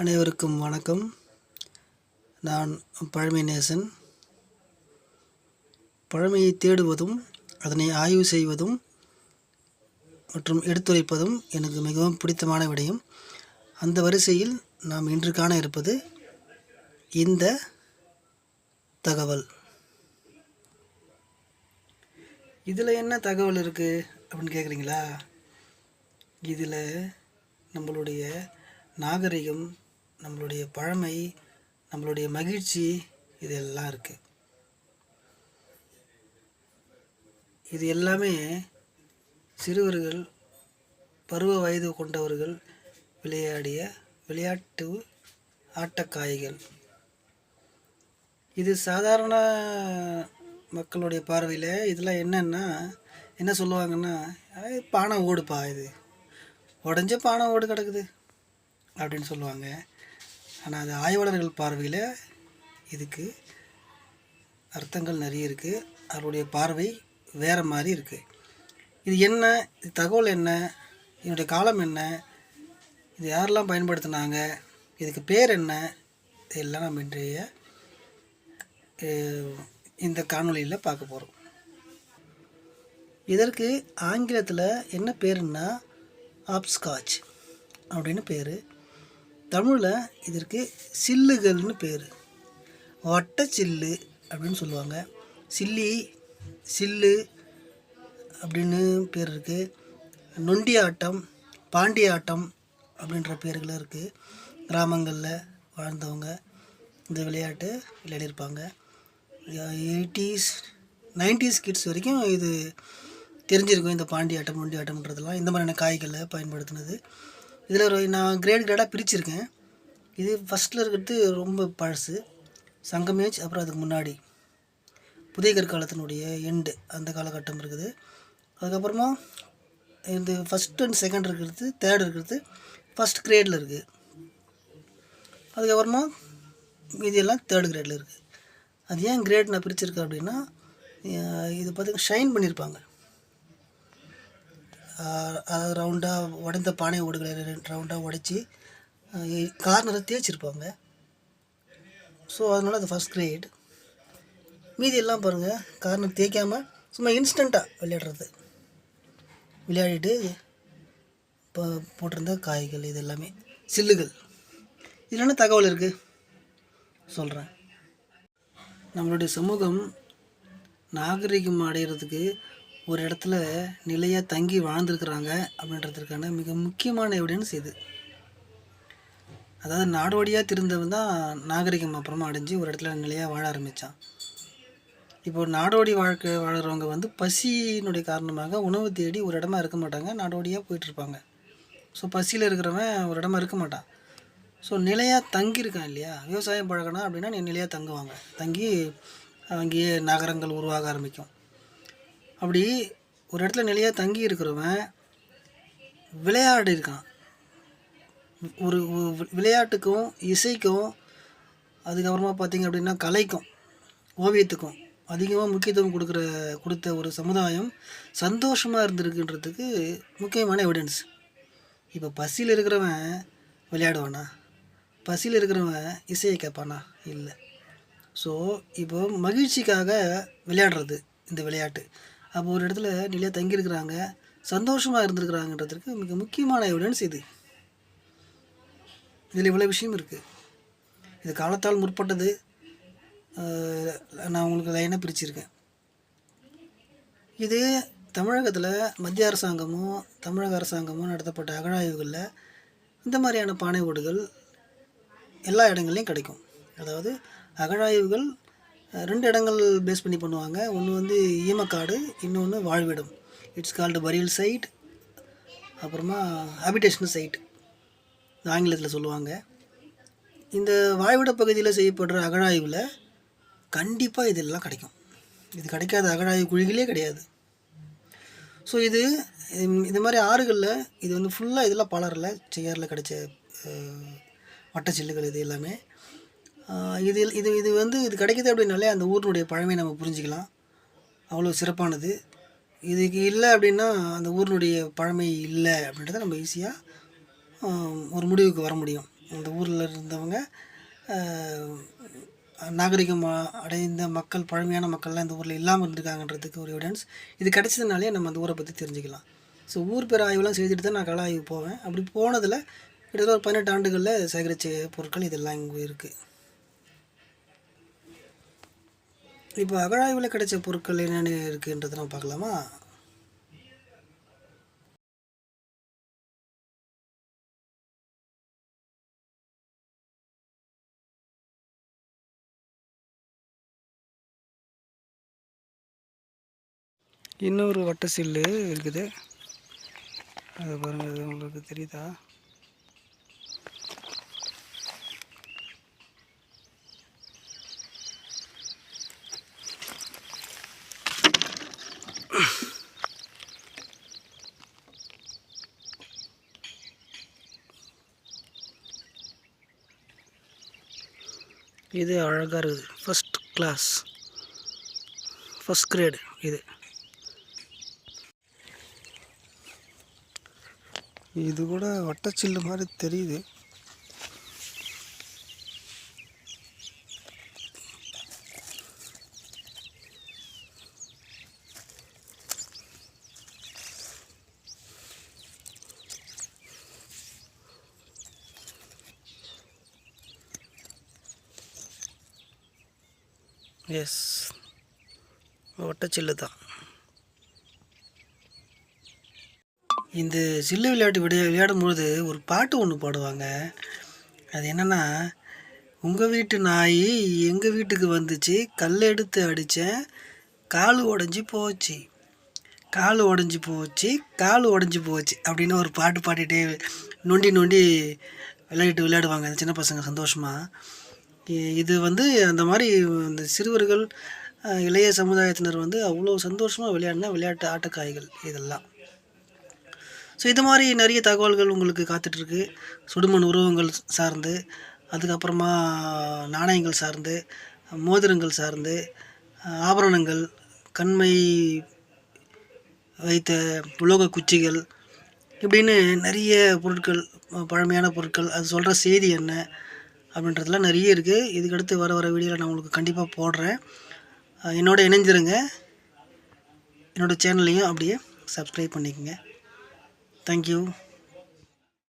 அனைவருக்கும் வணக்கம். நான் பழமை நேசன். பழமையை தேடுவதும் அதனை ஆய்வு செய்வதும் மற்றும் எடுத்துரைப்பதும் எனக்கு மிகவும் பிடித்தமான விடயம். அந்த வரிசையில் நாம் இன்று காண இருப்பது இந்த தகவல். இதில் என்ன தகவல் இருக்குது அப்படின்னு கேட்குறீங்களா? இதில் நம்மளுடைய நாகரிகம், நம்மளுடைய பழமை, நம்மளுடைய மகிழ்ச்சி இதெல்லாம் இருக்குது. இது எல்லாமே சிறுவர்கள், பருவ வயது கொண்டவர்கள் விளையாடிய விளையாட்டு ஆட்டக்காய்கள். இது சாதாரண மக்களுடைய பார்வையில் இதெல்லாம் என்னென்னா என்ன சொல்லுவாங்கன்னா, பானை ஓடுப்பா, இது உடஞ்ச பானை ஓடு கிடக்குது அப்படின்னு சொல்லுவாங்க. ஆனால் அது ஆய்வாளர்கள் பார்வையில் இதுக்கு அர்த்தங்கள் நிறைய இருக்குது. அவருடைய பார்வை வேறு மாதிரி இருக்குது. இது என்ன, இது தகவல் என்ன, இதனுடைய காலம் என்ன, இது யாரெல்லாம் பயன்படுத்தினாங்க, இதுக்கு பேர் என்ன, இதெல்லாம் நம்ம இன்றைய இந்த காணொலியில் பார்க்க போகிறோம். இதற்கு ஆங்கிலத்தில் என்ன பேருன்னா ஆப்ஸ்காட்ச் அப்படின்னு பேர். தமிழில் இதற்கு சில்லுகள்னு பேர். வட்டச்சில்லு அப்படின்னு சொல்லுவாங்க. சில்லு அப்படின்னு பேர் இருக்குது. நொண்டி ஆட்டம், பாண்டிய ஆட்டம் அப்படின்ற பேர்களும் இருக்குது. கிராமங்களில் வாழ்ந்தவங்க இந்த விளையாட்டு விளையாடிருப்பாங்க. 80s 90s கிட்ஸ் வரைக்கும் இது தெரிஞ்சிருக்கும். இந்த பாண்டி ஆட்டம், நொண்டி ஆட்டம்ன்றதெல்லாம் இந்த மாதிரியான காய்களை பயன்படுத்தினது. இதில் நான் கிரேடாக பிரிச்சுருக்கேன். இது ஃபஸ்ட்டில் இருக்கிறது ரொம்ப பழசு, சங்கமேஜ். அப்புறம் அதுக்கு முன்னாடி புதிய கற்காலத்தினுடைய எண்டு, அந்த காலகட்டம் இருக்குது. அதுக்கப்புறமா இந்த ஃபஸ்ட் அண்ட் செகண்ட் இருக்கிறது, தேர்ட் இருக்கிறது ஃபஸ்ட் கிரேடில் இருக்குது. அதுக்கப்புறமா மீதியெல்லாம் தேர்டு கிரேடில் இருக்குது. அது ஏன் கிரேட் நான் பிரிச்சுருக்கேன் அப்படின்னா, இது பார்த்திங்கன்னா ஷைன் பண்ணியிருப்பாங்க. அதாவது ரவுண்டாக உடைந்த பானை ஓடுகளை ரவுண்டாக உடைச்சி கார்னரை தேய்ச்சிருப்பாங்க. ஸோ அதனால் அது ஃபஸ்ட் கிரேட். மீதி எல்லாம் பாருங்கள், கார்னர் தேய்க்காமல் சும்மா இன்ஸ்டண்ட்டாக விளையாடிட்டு இப்போ போட்டிருந்த காய்கள் இது எல்லாமே சில்லுகள். இதில் என்ன தகவல் இருக்குது சொல்கிறேன். நம்மளுடைய சமூகம் நாகரிகம் அடைகிறதுக்கு ஒரு இடத்துல நிலையாக தங்கி வாழ்ந்துருக்குறாங்க அப்படின்றதுக்கான மிக முக்கியமான எவிடன்ஸ் இது. அதாவது நாடோடியாக திருந்தவன் தான் நாகரிகம் அப்புறமா அடைஞ்சு ஒரு இடத்துல நிலையாக வாழ ஆரம்பித்தான். இப்போ நாடோடி வாழ்க்கை வாழ்கிறவங்க பசியினுடைய காரணமாக உணவு தேடி ஒரு இடமா இருக்க மாட்டாங்க, நாடோடியாக போயிட்டுருப்பாங்க. ஸோ பசியில் இருக்கிறவன் ஒரு இடமா இருக்க மாட்டான். ஸோ நிலையாக தங்கியிருக்கான் இல்லையா, விவசாயம் பழகணும் அப்படின்னா நீ நிலையாக தங்குவாங்க. தங்கி அங்கேயே நகரங்கள் உருவாக ஆரம்பிக்கும். அப்படி ஒரு இடத்துல நிலையாக தங்கி இருக்கிறவன் விளையாடி இருக்கான். ஒரு விளையாட்டுக்கும் இசைக்கும், அதுக்கப்புறமா பார்த்திங்க அப்படின்னா கலைக்கும், ஓவியத்துக்கும் அதிகமாக முக்கியத்துவம் கொடுத்த ஒரு சமுதாயம் சந்தோஷமாக இருந்திருக்குன்றதுக்கு முக்கியமான எவிடன்ஸ். இப்போ பசியில் இருக்கிறவன் விளையாடுவானா? பசியில் இருக்கிறவன் இசையை கேட்பானா? இல்லை. ஸோ இப்போ மகிழ்ச்சிக்காக விளையாடுறது இந்த விளையாட்டு. அப்போ ஒரு இடத்துல நிலையாக தங்கியிருக்கிறாங்க, சந்தோஷமாக இருந்திருக்கிறாங்கன்றதுக்கு மிக முக்கியமான எவிடன்ஸ் இது. இதில் இவ்வளோ விஷயம் இருக்குது. இது காலத்தால் முற்பட்டது. நான் உங்களுக்கு லைனாக பிரிச்சுருக்கேன். இது தமிழகத்தில் மத்திய அரசாங்கமும் தமிழக அரசாங்கமும் நடத்தப்பட்ட அகழாய்வுகளில் இந்த மாதிரியான பானை ஓடுகள் எல்லா இடங்கள்லையும் கிடைக்கும். அதாவது அகழாய்வுகள் 2 இடங்கள் பேஸ் பண்ணி பண்ணுவாங்க. ஒன்று ஈமக்காடு, இன்னொன்று வாழ்விடம். இட்ஸ் கால்டு பரியல் சைட், அப்புறமா ஹாபிடேஷனல் சைட் ஆங்கிலத்தில் சொல்லுவாங்க. இந்த வாழ்விட பகுதியில் செய்யப்படுற அகழாய்வில் கண்டிப்பாக இதெல்லாம் கிடைக்கும். இது கிடைக்காத அகழாய்வு குழிகளே கிடையாது. ஸோ இது மாதிரி ஆறுகளில் இது ஃபுல்லாக இதெல்லாம் பலரில் செய்யாரில் கிடைச்ச வட்டச்சில்லுகள் இது எல்லாமே. இது கிடைக்கிது அப்படின்னாலே அந்த ஊரினுடைய பழமையை நம்ம புரிஞ்சிக்கலாம். அவ்வளோ சிறப்பானது. இதுக்கு இல்லை அப்படின்னா அந்த ஊரினுடைய பழமை இல்லை அப்படின்றத நம்ம ஈஸியாக ஒரு முடிவுக்கு வர முடியும். அந்த ஊரில் இருந்தவங்க நாகரிகம் அடைந்த மக்கள், பழமையான மக்கள்லாம் இந்த ஊரில் இல்லாமல் இருந்திருக்காங்கன்றதுக்கு ஒரு எவிடன்ஸ் இது கிடச்சதுனாலே நம்ம அந்த ஊரை பற்றி தெரிஞ்சுக்கலாம். ஸோ ஊர் பேர் ஆய்வுலாம் செய்துட்டு தான் நான் கள ஆய்வு போவேன். அப்படி போனதில் கிட்டத்தட்ட ஒரு 18 ஆண்டுகளில் சேகரித்த பொருட்கள் இதெல்லாம் இங்கே இருக்குது. இப்போ அகழாய்வில் கிடைச்ச பொருட்கள் என்னென்ன இருக்குன்றதை நம்ம பார்க்கலாமா? இன்னொரு வட்ட சில்லு இருக்குது, அது பாருங்கள், அது உங்களுக்கு தெரியுதா? இது அழகாக இருக்குது, ஃபஸ்ட் கிளாஸ், ஃபஸ்ட் கிரேடு. இது கூட வட்டச்சில்லு மாதிரி தெரியுது. எஸ், வட்டச்சில்லு தான். இந்த சில்லு விளையாட்டு விளையாடும்பொழுது ஒரு பாட்டு ஒன்று பாடுவாங்க. அது என்னென்னா, உங்கள் வீட்டு நாய் எங்கள் வீட்டுக்கு வந்துச்சு, கல் எடுத்து அடித்தேன், கால் உடஞ்சி போச்சு, கால் உடஞ்சி போச்சு, கால் உடஞ்சி போச்சு அப்படின்னு ஒரு பாட்டு பாடிட்டே நொண்டி நொண்டி விளையாடுவாங்க அந்த சின்ன பசங்க சந்தோஷமாக. இது வந்து அந்த மாதிரி இந்த சிறுவர்கள், இளைய சமுதாயத்தினர் வந்து அவ்வளோ சந்தோஷமாக விளையாடின விளையாட்டு ஆட்டக்காய்கள் இதெல்லாம். ஸோ இது மாதிரி நிறைய தகவல்கள் உங்களுக்கு காத்துட்ருக்கு. சுடுமண் உருவங்கள் சார்ந்து, அதுக்கப்புறமா நாணயங்கள் சார்ந்து, மோதிரங்கள் சார்ந்து, ஆபரணங்கள், கண்மை வைத்த உலோக குச்சிகள், இப்படின்னு நிறைய பொருட்கள், பழமையான பொருட்கள், அது சொல்கிற செய்தி என்ன அப்படின்றதுலாம் நிறைய இருக்குது. இதுக்கடுத்து வர வீடியோவில் நான் உங்களுக்கு கண்டிப்பாக போடுறேன். என்னோட இணைஞ்சிருங்க. என்னோடய சேனல்லையும் அப்படியே சப்ஸ்கிரைப் பண்ணிக்கோங்க. Thank you.